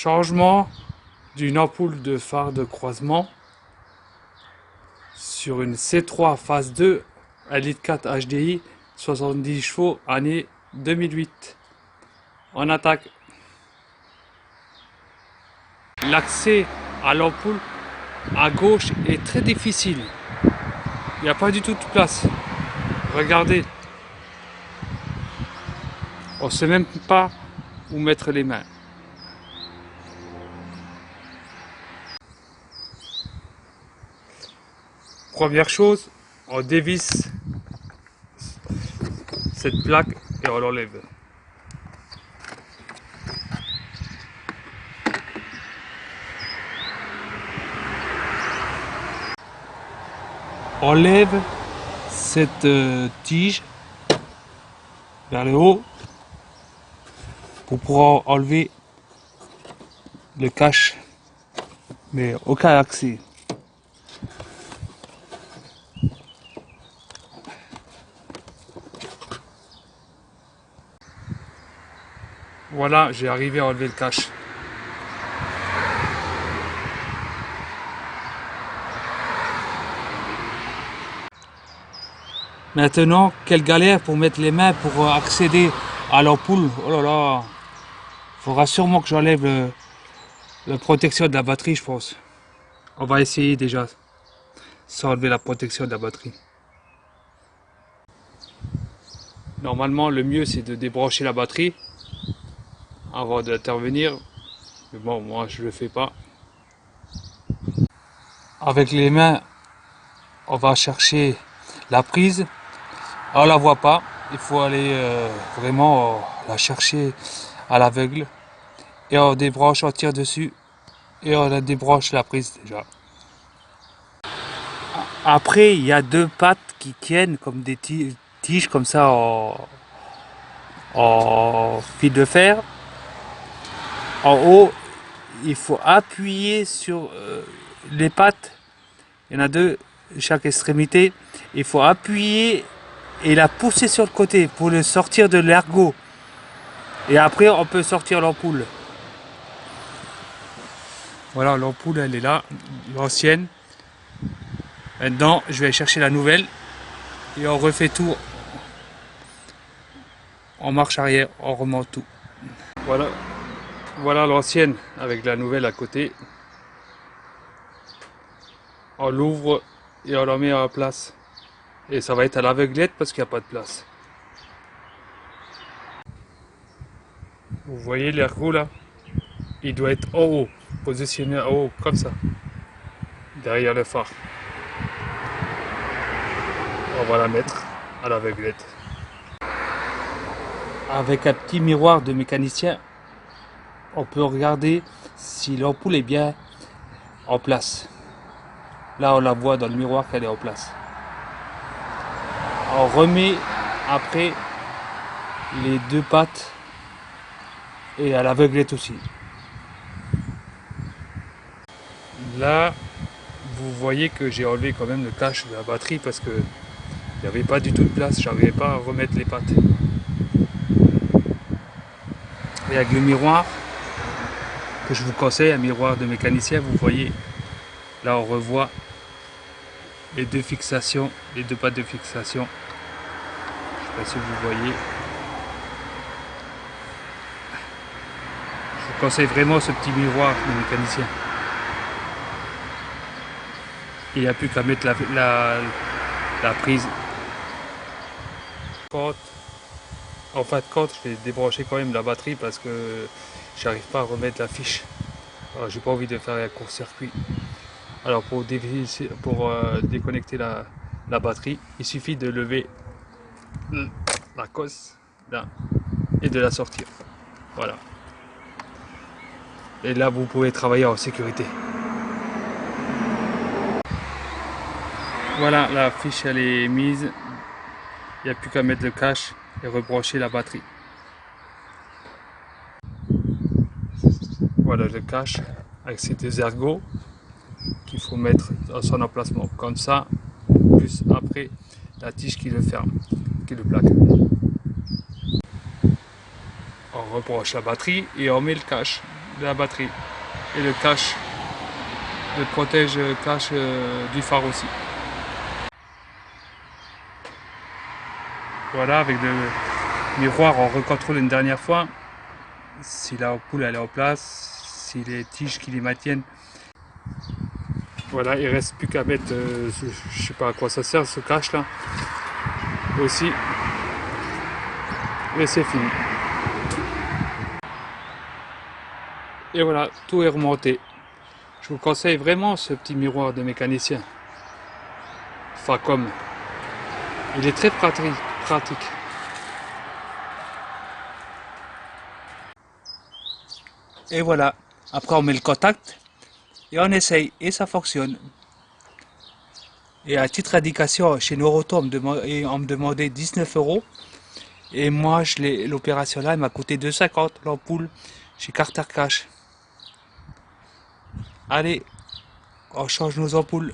Changement d'une ampoule de phare de croisement sur une C3 phase 2 1,4 litre HDI 70 chevaux année 2008. On attaque. L'accès à l'ampoule à gauche est très difficile. Il n'y a pas du tout de place. Regardez. On ne sait même pas où mettre les mains. Première chose, on dévisse cette plaque et on l'enlève. On lève cette tige vers le haut pour pouvoir enlever le cache, mais aucun accès. Voilà, j'ai arrivé à enlever le cache. Maintenant, quelle galère pour mettre les mains pour accéder à l'ampoule. Oh là là, faudra sûrement que j'enlève la protection de la batterie, je pense. On va essayer déjà sans enlever la protection de la batterie. Normalement, le mieux c'est de débrancher la batterie avant d'intervenir. Mais bon, moi je le fais pas. Avec les mains, on va chercher la prise. On la voit pas. Il faut aller vraiment la chercher à l'aveugle. Et on débranche, on tire dessus. Et on débranche la prise déjà. Après, il y a deux pattes qui tiennent comme des tiges comme ça en fil de fer. En haut, il faut appuyer sur les pattes. Il y en a deux, chaque extrémité. Il faut appuyer et la pousser sur le côté pour le sortir de l'ergot. Et après, on peut sortir l'ampoule. Voilà, l'ampoule, elle est là, l'ancienne. Maintenant, je vais chercher la nouvelle. Et on refait tout. En marche arrière, on remonte tout. Voilà. Voilà l'ancienne avec la nouvelle à côté. On l'ouvre et on la met en place. Et ça va être à l'aveuglette parce qu'il n'y a pas de place. Vous voyez l'ergot là? Il doit être en haut, positionné en haut, comme ça. Derrière le phare. On va la mettre à l'aveuglette. Avec un petit miroir de mécanicien, on peut regarder si l'ampoule est bien en place. Là, on la voit dans le miroir qu'elle est en place. On remet après les deux pattes et à l'aveuglette aussi. Là, vous voyez que j'ai enlevé quand même le cache de la batterie parce que il n'y avait pas du tout de place, j'arrivais pas à remettre les pattes. Et avec le miroir, que je vous conseille, un miroir de mécanicien, vous voyez, là on revoit les deux fixations, les deux pattes de fixation. Je ne sais pas si vous voyez. Je vous conseille vraiment ce petit miroir de mécanicien. Il n'y a plus qu'à mettre la prise. En fin de compte, je vais débrancher quand même la batterie parce que j'arrive pas à remettre la fiche. J'ai pas envie de faire un court-circuit. Alors pour déconnecter la batterie, il suffit de lever la cosse là et de la sortir. Voilà. Et là vous pouvez travailler en sécurité. Voilà, la fiche elle est mise. Il n'y a plus qu'à mettre le cache et rebrancher la batterie. Voilà le cache avec ces deux ergots qu'il faut mettre dans son emplacement. Comme ça, plus après la tige qui le ferme, qui le plaque. On rebranche la batterie et on met le cache. de la batterie. Et le cache, le protège cache du phare aussi. Voilà, avec le miroir, on recontrôle une dernière fois si la ampoule elle est en place, si les tiges qui les maintiennent. Voilà, il reste plus qu'à mettre, je sais pas à quoi ça sert ce cache là aussi, et c'est fini. Et voilà, tout est remonté. Je vous conseille vraiment ce petit miroir de mécanicien Facom. Il est très pratique. Et voilà, après on met le contact et on essaye et ça fonctionne. Et à titre d'indication, chez Noroto on me demandait 19 € et moi l'opération là elle m'a coûté 2,50 l'ampoule chez Carter Cash. Allez, on change nos ampoules.